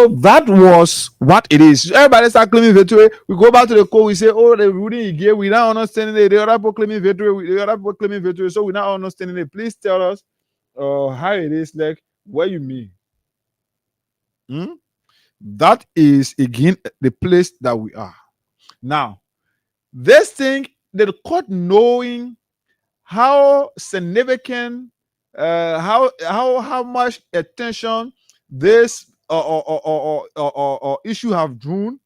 So that was what it is. Everybody start claiming victory. We go back to the code. We say, oh, the ruling he gave, we now understanding it. The other people claiming victory. The other people claiming victory. So we now understanding it. Please tell us how it is, like what you mean. That is again the place that we are. Now, this thing, the court knowing how significant, how much attention this or issue have drawn.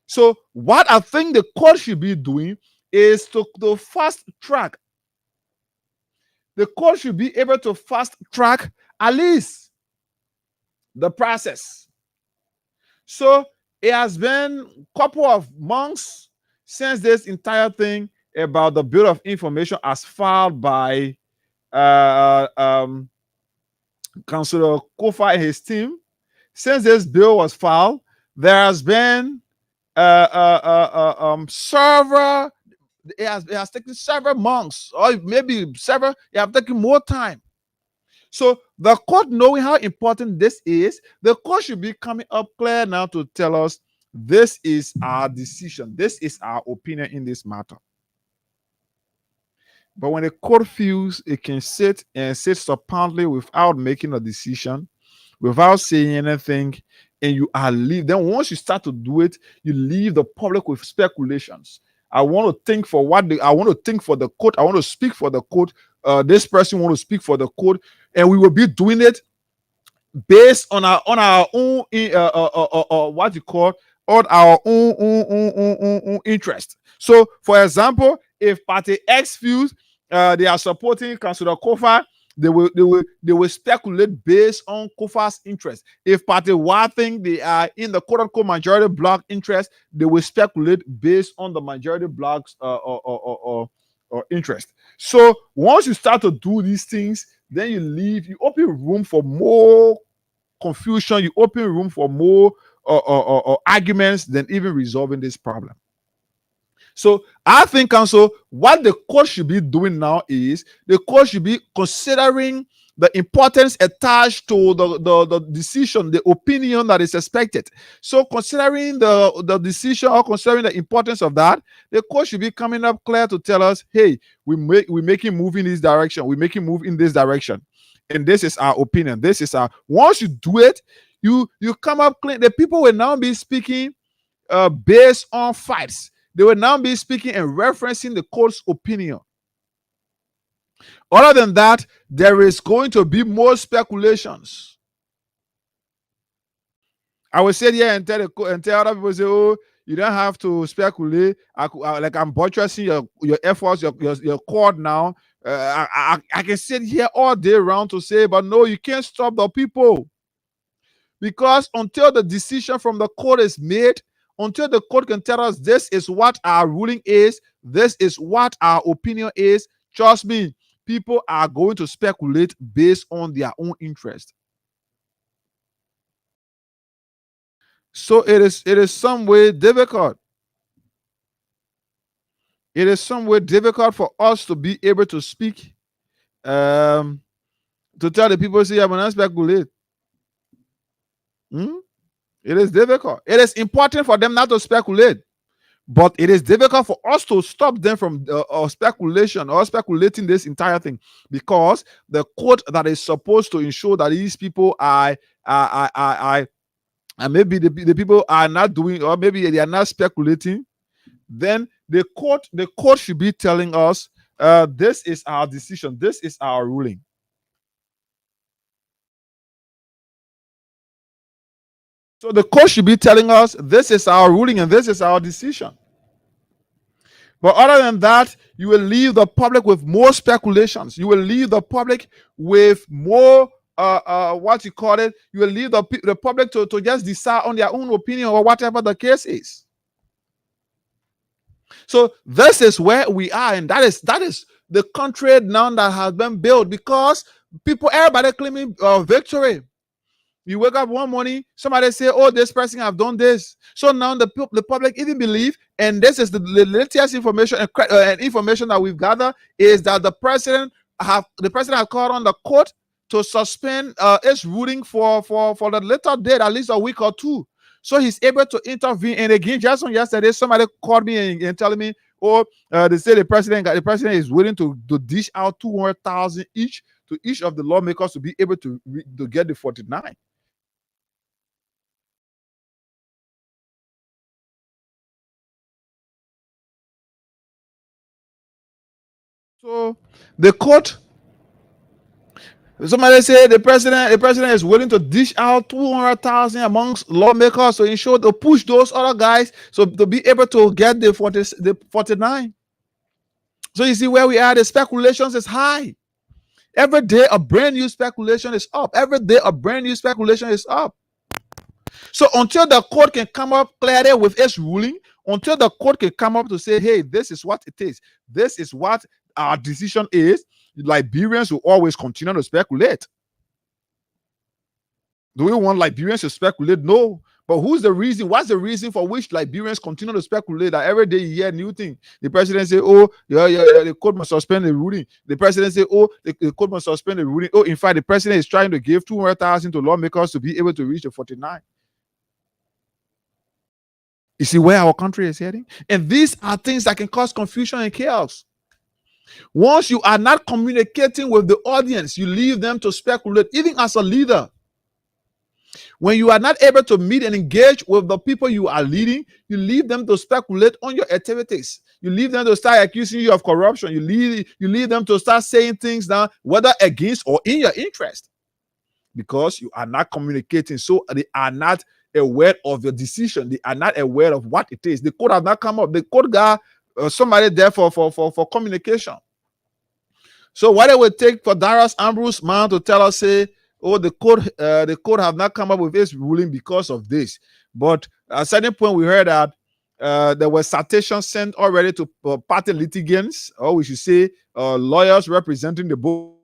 So what I think the court should be doing is to fast track. The court should be able to fast track at least the process. So it has been a couple of months since this entire thing about the Bill of Information as filed by Councillor Kofa and his team. Since this bill was filed, there has been several. It has taken several months, or maybe several. It have taken more time. So the court, knowing how important this is, the court should be coming up clear now to tell us this is our decision, this is our opinion in this matter. But when the court feels it can sit supinely without making a decision, without saying anything, and you are leave, then once you start to do it, you leave the public with speculations. I want to think for I want to think for the court. I want to speak for the court. This person want to speak for the court, and we will be doing it based on our own what you call on our own interest. So, for example, if Party X feels they are supporting Councillor Kofa, they will speculate based on Kofa's interest. If Party Y think they are in the quote-unquote majority bloc interest, they will speculate based on the majority bloc's or interest. So once you start to do these things, then you open room for more confusion, you open room for more arguments than even resolving this problem. So I think also what the court should be doing now is the court should be considering the importance attached to the decision, the opinion that is expected. So considering the decision or considering the importance of that, the court should be coming up clear to tell us, hey, we're making move in this direction, we're making move in this direction. And this is our opinion. This is our, once you do it, you come up clean. The people will now be speaking based on facts. They will now be speaking and referencing the court's opinion. Other than that, there is going to be more speculations. I will sit here and tell other people, say, oh, you don't have to speculate. Like I'm buttressing your efforts, your court now. I can sit here all day round to say, but no, you can't stop the people. Because until the decision from the court is made, until the court can tell us this is what our ruling is, this is what our opinion is, trust me, people are going to speculate based on their own interest. So it is some way difficult. It is some way difficult for us to be able to speak, to tell the people, say, I will not speculate. It is difficult. It is important for them not to speculate, but it is difficult for us to stop them from speculation or speculating this entire thing, because the court that is supposed to ensure that these people are and maybe the people are not doing, or maybe they are not speculating, then the court should be telling us this is our decision, this is our ruling. So the court should be telling us this is our ruling and this is our decision. But other than that, you will leave the public with more speculations. You will leave the public with more what you call it. You will leave the public to just decide on their own opinion or whatever the case is. So this is where we are, and that is the country now that has been built, because everybody claiming victory. You wake up one morning, somebody say, oh, this person have done this. So now the public even believe, and this is the latest information and information that we've gathered, is that the president have called on the court to suspend its ruling for the later date, at least a week or two. So he's able to intervene. And again, just on yesterday, somebody called me and telling me, oh, they say the president is willing to dish out 200,000 each to each of the lawmakers to be able to get the 49. So the court, somebody say the president is willing to dish out 200,000 amongst lawmakers to ensure to push those other guys so to be able to get the 49. So you see where we are. The speculations is high. Every day a brand new speculation is up. Every day a brand new speculation is up. So until the court can come up clearly with its ruling, until the court can come up to say, hey, this is what it is, this is what our decision is, Liberians will always continue to speculate. Do we want Liberians to speculate? No. But who's the reason? What's the reason for which Liberians continue to speculate that every day you hear new thing? The president say, oh, yeah, the court must suspend the ruling. The president say, oh, the court must suspend the ruling. Oh, in fact, the president is trying to give 200,000 to lawmakers to be able to reach the 49. You see where our country is heading? And these are things that can cause confusion and chaos. Once you are not communicating with the audience, you leave them to speculate, even as a leader. When you are not able to meet and engage with the people you are leading, you leave them to speculate on your activities. You leave them to start accusing you of corruption. You leave them to start saying things now, whether against or in your interest, because you are not communicating. So they are not aware of your decision. They are not aware of what it is. The code has not come up. The code got somebody there for communication. So what it would take for Darius Ambrose man to tell us, say, oh, the court have not come up with its ruling because of this. But at a certain point, we heard that there were citations sent already to party litigants, or we should say lawyers representing the both